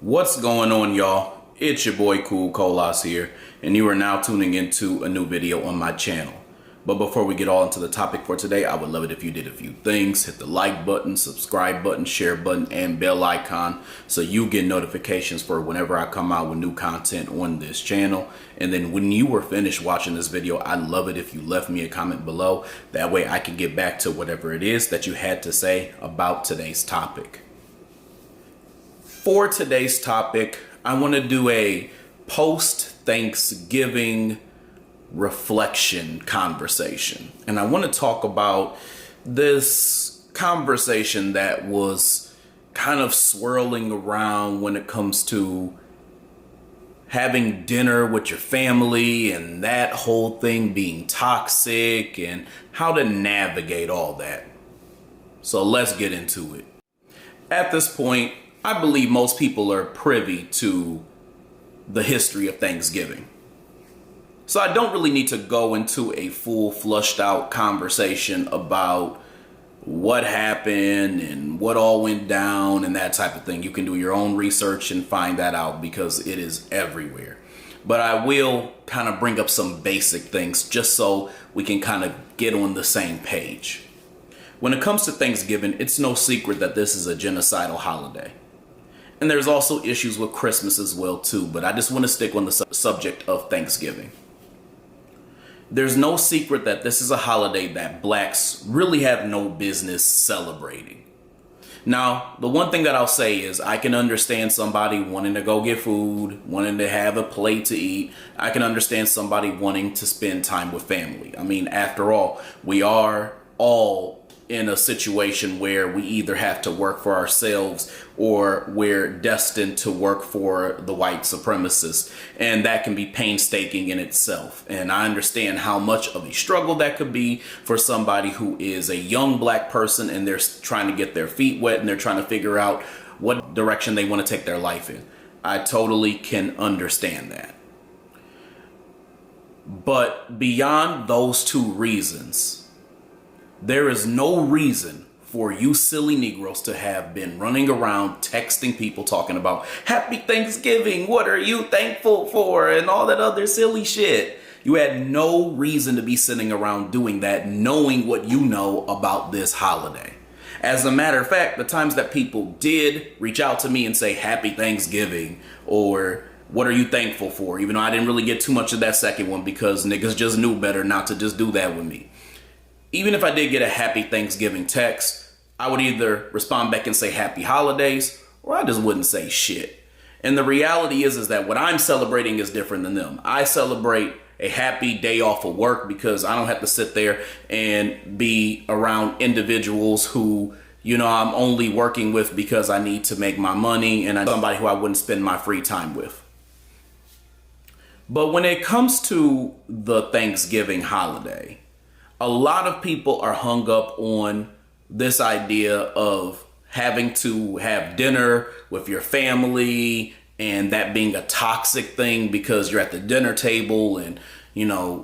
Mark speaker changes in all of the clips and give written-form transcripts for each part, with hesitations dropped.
Speaker 1: What's going on, y'all? It's your boy Cool Colas here, and you are now tuning into a new video on my channel. But before we get all into the topic for today, I would love it if you did a few things. Hit the like button, subscribe button, share button, and bell icon so you get notifications for whenever I come out with new content on this channel. And then when you were finished watching this video, I'd love it if you left me a comment below. That way I can get back to whatever it is that you had to say about today's topic. For today's topic, I want to do a post-Thanksgiving reflection conversation. And I want to talk about this conversation that was kind of swirling around when it comes to having dinner with your family and that whole thing being toxic and how to navigate all that. So let's get into it. At this point, I believe most people are privy to the history of Thanksgiving. So I don't really need to go into a full flushed out conversation about what happened and what all went down and that type of thing. You can do your own research and find that out because it is everywhere. But I will kind of bring up some basic things just so we can kind of get on the same page. When it comes to Thanksgiving, it's no secret that this is a genocidal holiday. And there's also issues with Christmas as well too, but I just want to stick on the subject of Thanksgiving. There's no secret that this is a holiday that blacks really have no business celebrating. Now, the one thing that I'll say is I can understand somebody wanting to go get food, wanting to have a plate to eat. I can understand somebody wanting to spend time with family. I mean, after all, we are all in a situation where we either have to work for ourselves or we're destined to work for the white supremacists. And that can be painstaking in itself. And I understand how much of a struggle that could be for somebody who is a young black person and they're trying to get their feet wet and they're trying to figure out what direction they want to take their life in. I totally can understand that. But beyond those two reasons, there is no reason for you silly Negroes to have been running around texting people talking about Happy Thanksgiving, what are you thankful for, and all that other silly shit. You had no reason to be sitting around doing that, knowing what you know about this holiday. As a matter of fact, the times that people did reach out to me and say Happy Thanksgiving or what are you thankful for, even though I didn't really get too much of that second one because niggas just knew better not to just do that with me. Even if I did get a Happy Thanksgiving text, I would either respond back and say Happy Holidays, or I just wouldn't say shit. And the reality is that what I'm celebrating is different than them. I celebrate a happy day off of work because I don't have to sit there and be around individuals who, I'm only working with because I need to make my money and I'm somebody who I wouldn't spend my free time with. But when it comes to the Thanksgiving holiday, a lot of people are hung up on this idea of having to have dinner with your family and that being a toxic thing because you're at the dinner table and,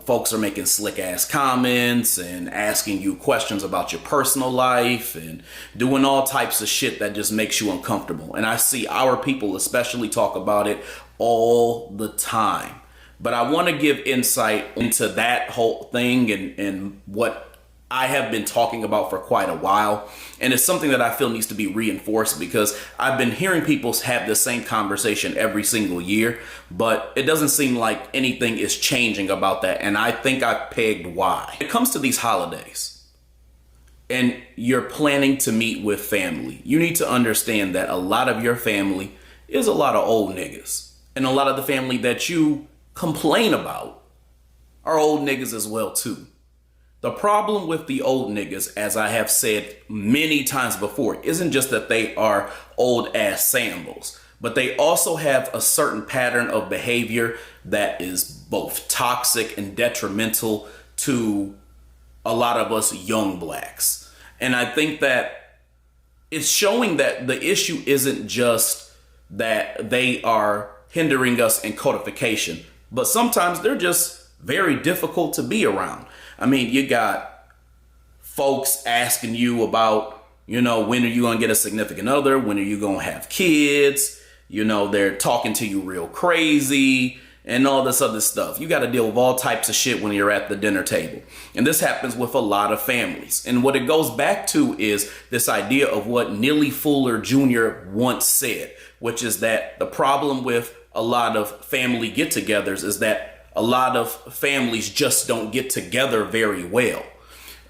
Speaker 1: folks are making slick ass comments and asking you questions about your personal life and doing all types of shit that just makes you uncomfortable. And I see our people especially talk about it all the time. But I want to give insight into that whole thing and what I have been talking about for quite a while. And it's something that I feel needs to be reinforced because I've been hearing people have the same conversation every single year, but it doesn't seem like anything is changing about that. And I think I've pegged why. When it comes to these holidays and you're planning to meet with family, you need to understand that a lot of your family is a lot of old niggas. And a lot of the family that you complain about are old niggas as well too. The problem with the old niggas, as I have said many times before, isn't just that they are old ass sandals, but they also have a certain pattern of behavior that is both toxic and detrimental to a lot of us young blacks. And I think that it's showing that the issue isn't just that they are hindering us in codification, but sometimes they're just very difficult to be around. I mean, you got folks asking you about, when are you going to get a significant other? When are you going to have kids? They're talking to you real crazy and all this other stuff. You got to deal with all types of shit when you're at the dinner table. And this happens with a lot of families. And what it goes back to is this idea of what Neely Fuller Jr. once said, which is that the problem with a lot of family get-togethers is that a lot of families just don't get together very well.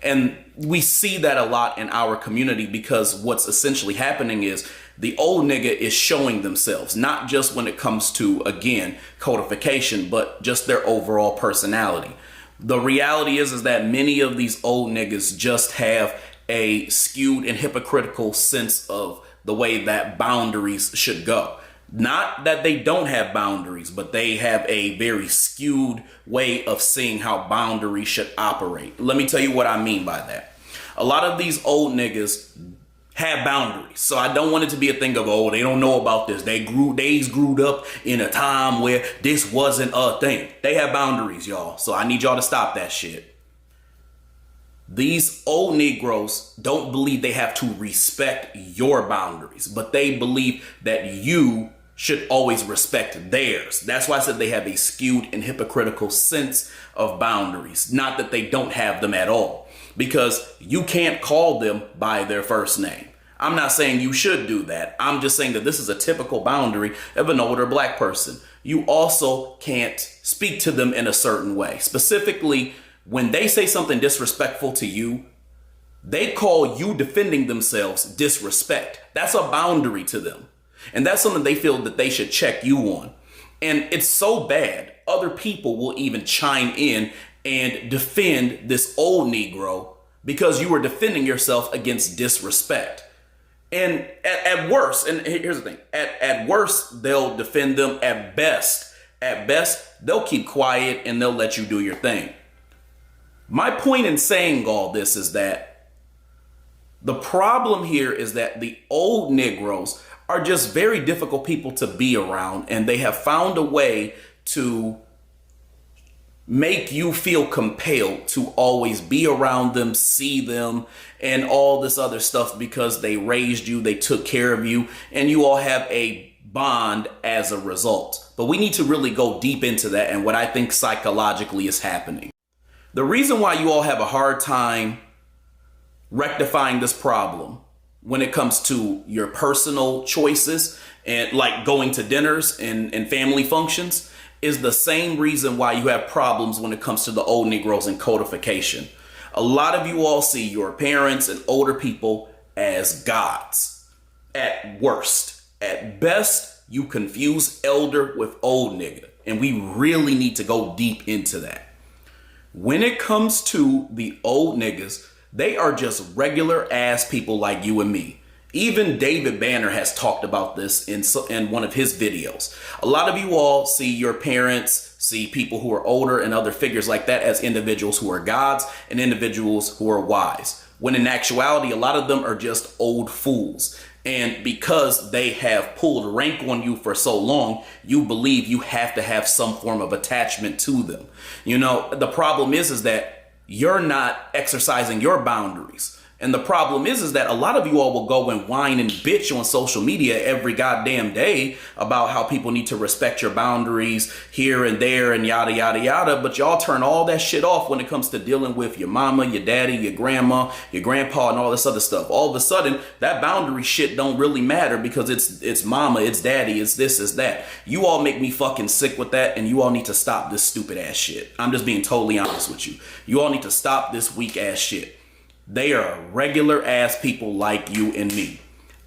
Speaker 1: And we see that a lot in our community because what's essentially happening is the old nigga is showing themselves, not just when it comes to, again, codification, but just their overall personality. The reality is that many of these old niggas just have a skewed and hypocritical sense of the way that boundaries should go. Not that they don't have boundaries, but they have a very skewed way of seeing how boundaries should operate. Let me tell you what I mean by that. A lot of these old niggas have boundaries. So I don't want it to be a thing of, oh, they don't know about this. They grew up in a time where this wasn't a thing. They have boundaries, y'all. So I need y'all to stop that shit. These old Negroes don't believe they have to respect your boundaries, but they believe that you should always respect theirs. That's why I said they have a skewed and hypocritical sense of boundaries. Not that they don't have them at all, because you can't call them by their first name. I'm not saying you should do that. I'm just saying that this is a typical boundary of an older black person. You also can't speak to them in a certain way. Specifically, when they say something disrespectful to you, they call you defending themselves disrespect. That's a boundary to them. And that's something they feel that they should check you on. And it's so bad, other people will even chime in and defend this old Negro because you were defending yourself against disrespect. And at worst, and here's the thing, at worst, they'll defend them. At best, they'll keep quiet and they'll let you do your thing. My point in saying all this is that the problem here is that the old Negroes are just very difficult people to be around, and they have found a way to make you feel compelled to always be around them, see them, and all this other stuff because they raised you, they took care of you, and you all have a bond as a result. But we need to really go deep into that and what I think psychologically is happening. The reason why you all have a hard time rectifying this problem when it comes to your personal choices and like going to dinners and family functions is the same reason why you have problems when it comes to the old Negroes and codification. A lot of you all see your parents and older people as gods at worst. At best, you confuse elder with old nigga, and we really need to go deep into that. When it comes to the old niggas, they are just regular ass people like you and me. Even David Banner has talked about this in one of his videos. A lot of you all see your parents, see people who are older and other figures like that as individuals who are gods and individuals who are wise. When in actuality, a lot of them are just old fools. And because they have pulled rank on you for so long, you believe you have to have some form of attachment to them. The problem is that you're not exercising your boundaries. And the problem is that a lot of you all will go and whine and bitch on social media every goddamn day about how people need to respect your boundaries here and there and yada, yada, yada. But y'all turn all that shit off when it comes to dealing with your mama, your daddy, your grandma, your grandpa, and all this other stuff. All of a sudden, that boundary shit don't really matter because it's mama, it's daddy, it's this, it's that. You all make me fucking sick with that, and you all need to stop this stupid ass shit. I'm just being totally honest with you. You all need to stop this weak ass shit. They are regular ass people like you and me.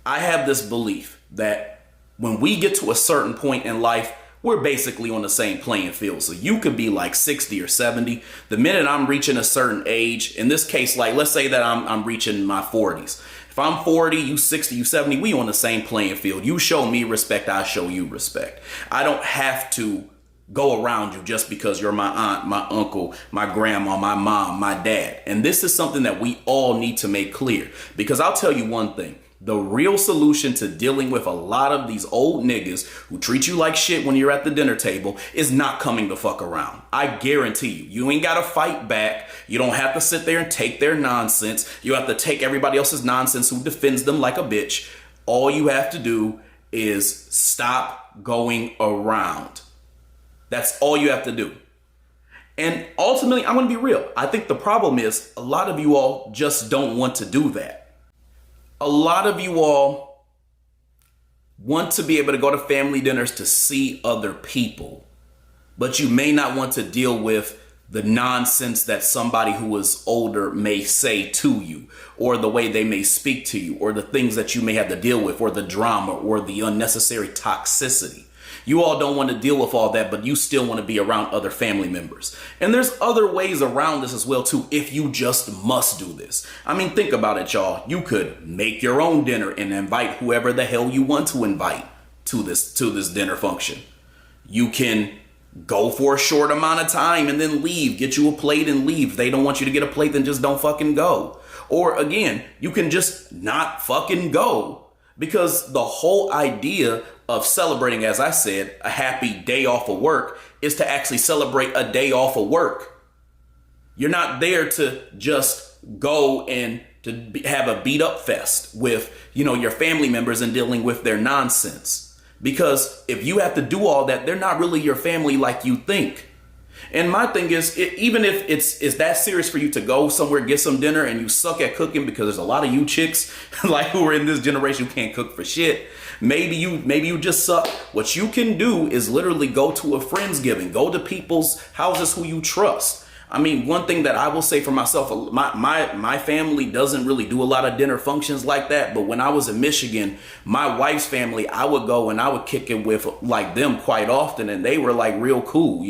Speaker 1: I have this belief that when we get to a certain point in life, we're basically on the same playing field. So you could be like 60 or 70. The minute I'm reaching a certain age, in this case, like let's say that I'm reaching my 40s. If I'm 40, you 60, you 70, we on the same playing field. You show me respect, I show you respect. I don't have to go around you just because you're my aunt, my uncle, my grandma, my mom, my dad. And this is something that we all need to make clear, because I'll tell you one thing. The real solution to dealing with a lot of these old niggas who treat you like shit when you're at the dinner table is not coming the fuck around. I guarantee you. You ain't got to fight back. You don't have to sit there and take their nonsense. You have to take everybody else's nonsense who defends them like a bitch. All you have to do is stop going around. That's all you have to do. And ultimately, I'm going to be real. I think the problem is a lot of you all just don't want to do that. A lot of you all want to be able to go to family dinners to see other people, but you may not want to deal with the nonsense that somebody who is older may say to you, or the way they may speak to you, or the things that you may have to deal with, or the drama, or the unnecessary toxicity. You all don't want to deal with all that, but you still want to be around other family members. And there's other ways around this as well, too, if you just must do this. I mean, think about it, y'all. You could make your own dinner and invite whoever the hell you want to invite to this dinner function. You can go for a short amount of time and then leave. Get you a plate and leave. If they don't want you to get a plate, then just don't fucking go. Or again, you can just not fucking go. Because the whole idea of celebrating, as I said, a happy day off of work is to actually celebrate a day off of work. You're not there to just go and to have a beat up fest with, your family members and dealing with their nonsense. Because if you have to do all that, they're not really your family like you think. And my thing is, even if it's that serious for you to go somewhere, get some dinner, and you suck at cooking, because there's a lot of you chicks like who are in this generation who can't cook for shit. Maybe you just suck. What you can do is literally go to a Friendsgiving, go to people's houses who you trust. I mean, one thing that I will say for myself, my family doesn't really do a lot of dinner functions like that. But when I was in Michigan, my wife's family, I would go and I would kick it with like them quite often. And they were like real cool.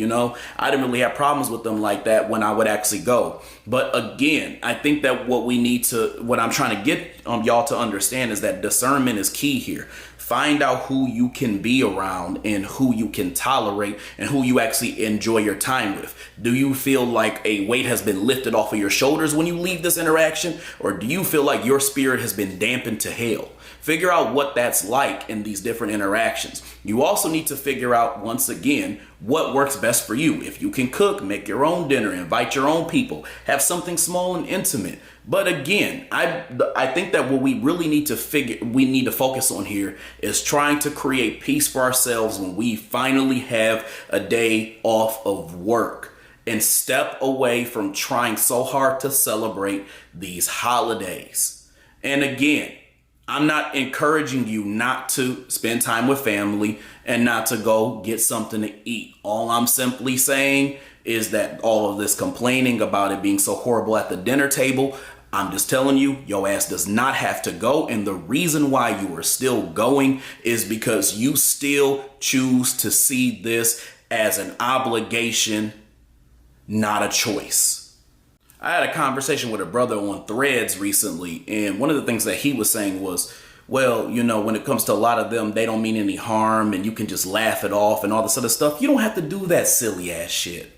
Speaker 1: I didn't really have problems with them like that when I would actually go. But again, I think that what I'm trying to get y'all to understand is that discernment is key here. Find out who you can be around and who you can tolerate and who you actually enjoy your time with. Do you feel like a weight has been lifted off of your shoulders when you leave this interaction? Or do you feel like your spirit has been dampened to hell? Figure out what that's like in these different interactions. You also need to figure out, once again, what works best for you. If you can cook, make your own dinner, invite your own people, have something small and intimate. But again, I think that what we really need to focus on here is trying to create peace for ourselves when we finally have a day off of work, and step away from trying so hard to celebrate these holidays. And again, I'm not encouraging you not to spend time with family and not to go get something to eat. All I'm simply saying is that all of this complaining about it being so horrible at the dinner table, I'm just telling you, your ass does not have to go. And the reason why you are still going is because you still choose to see this as an obligation, not a choice. I had a conversation with a brother on Threads recently, and one of the things that he was saying was, well, when it comes to a lot of them, they don't mean any harm and you can just laugh it off and all this other stuff. You don't have to do that silly ass shit.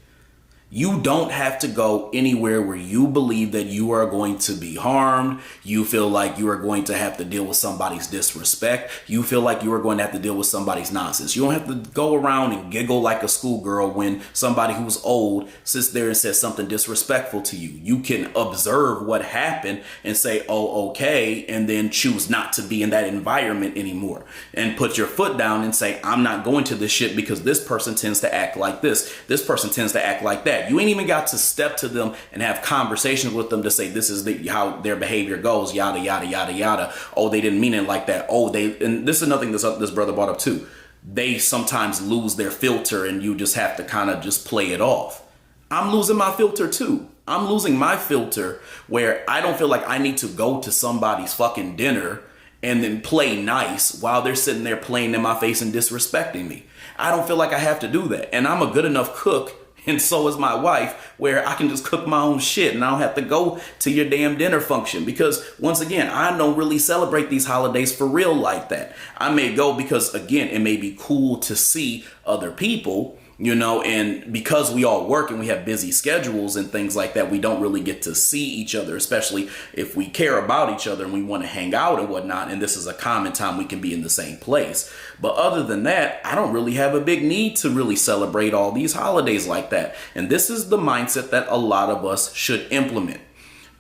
Speaker 1: You don't have to go anywhere where you believe that you are going to be harmed. You feel like you are going to have to deal with somebody's disrespect. You feel like you are going to have to deal with somebody's nonsense. You don't have to go around and giggle like a schoolgirl when somebody who's old sits there and says something disrespectful to you. You can observe what happened and say, oh, okay, and then choose not to be in that environment anymore. And put your foot down and say, I'm not going to this shit because this person tends to act like this. This person tends to act like that. You ain't even got to step to them and have conversations with them to say this is how their behavior goes, yada, yada, yada, yada. Oh, they didn't mean it like that. And this is another thing this brother brought up too. They sometimes lose their filter and you just have to kind of just play it off. I'm losing my filter too. I'm losing my filter where I don't feel like I need to go to somebody's fucking dinner and then play nice while they're sitting there playing in my face and disrespecting me. I don't feel like I have to do that. And I'm a good enough cook, and so is my wife, where I can just cook my own shit and I don't have to go to your damn dinner function. Because once again, I don't really celebrate these holidays for real like that. I may go because, again, it may be cool to see other people, and because we all work and we have busy schedules and things like that, we don't really get to see each other, especially if we care about each other and we want to hang out and whatnot. And this is a common time we can be in the same place. But other than that, I don't really have a big need to really celebrate all these holidays like that. And this is the mindset that a lot of us should implement.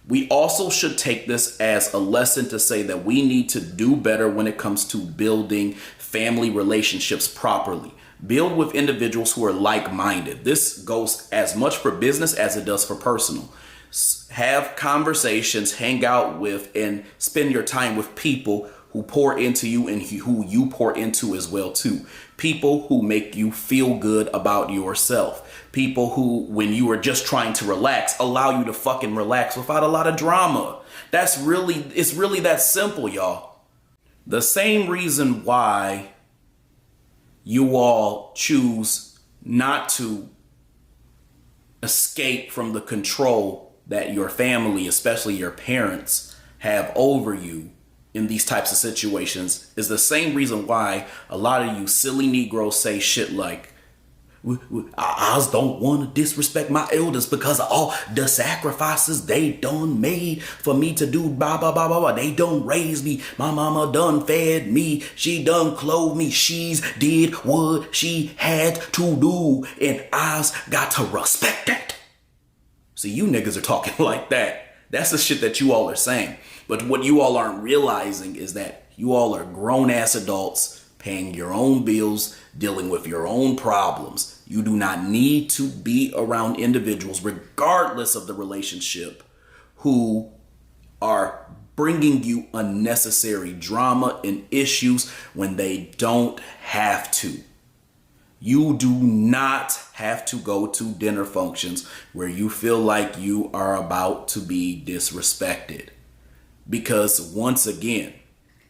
Speaker 1: We also should take this as a lesson to say that we need to do better when it comes to building family relationships properly. Build with individuals who are like-minded. This goes as much for business as it does for personal. Have conversations, hang out with, and spend your time with people who pour into you and who you pour into as well too. People who make you feel good about yourself. People who, when you are just trying to relax, allow you to fucking relax without a lot of drama. It's really that simple, y'all. The same reason why you all choose not to escape from the control that your family, especially your parents, have over you in these types of situations is the same reason why a lot of you silly Negroes say shit like, I just don't want to disrespect my elders because of all the sacrifices they done made for me to do blah, blah, blah, blah, blah. They done raised me. My mama done fed me. She done clothed me. She's did what she had to do. And I's got to respect that. See, you niggas are talking like that. That's the shit that you all are saying. But what you all aren't realizing is that you all are grown-ass adults paying your own bills, dealing with your own problems. You do not need to be around individuals, regardless of the relationship, who are bringing you unnecessary drama and issues when they don't have to. You do not have to go to dinner functions where you feel like you are about to be disrespected. Because once again,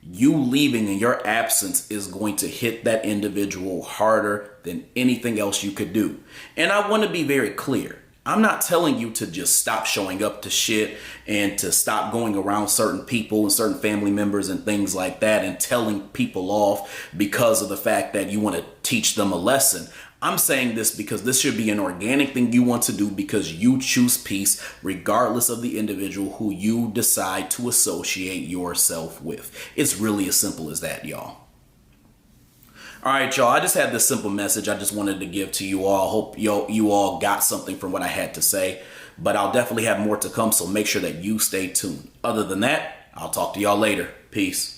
Speaker 1: you leaving in your absence is going to hit that individual harder than anything else you could do. And I want to be very clear. I'm not telling you to just stop showing up to shit and to stop going around certain people and certain family members and things like that and telling people off because of the fact that you want to teach them a lesson. I'm saying this because this should be an organic thing you want to do because you choose peace regardless of the individual who you decide to associate yourself with. It's really as simple as that, y'all. All right, y'all, I just had this simple message I just wanted to give to you all. Hope you all got something from what I had to say, but I'll definitely have more to come, so make sure that you stay tuned. Other than that, I'll talk to y'all later. Peace.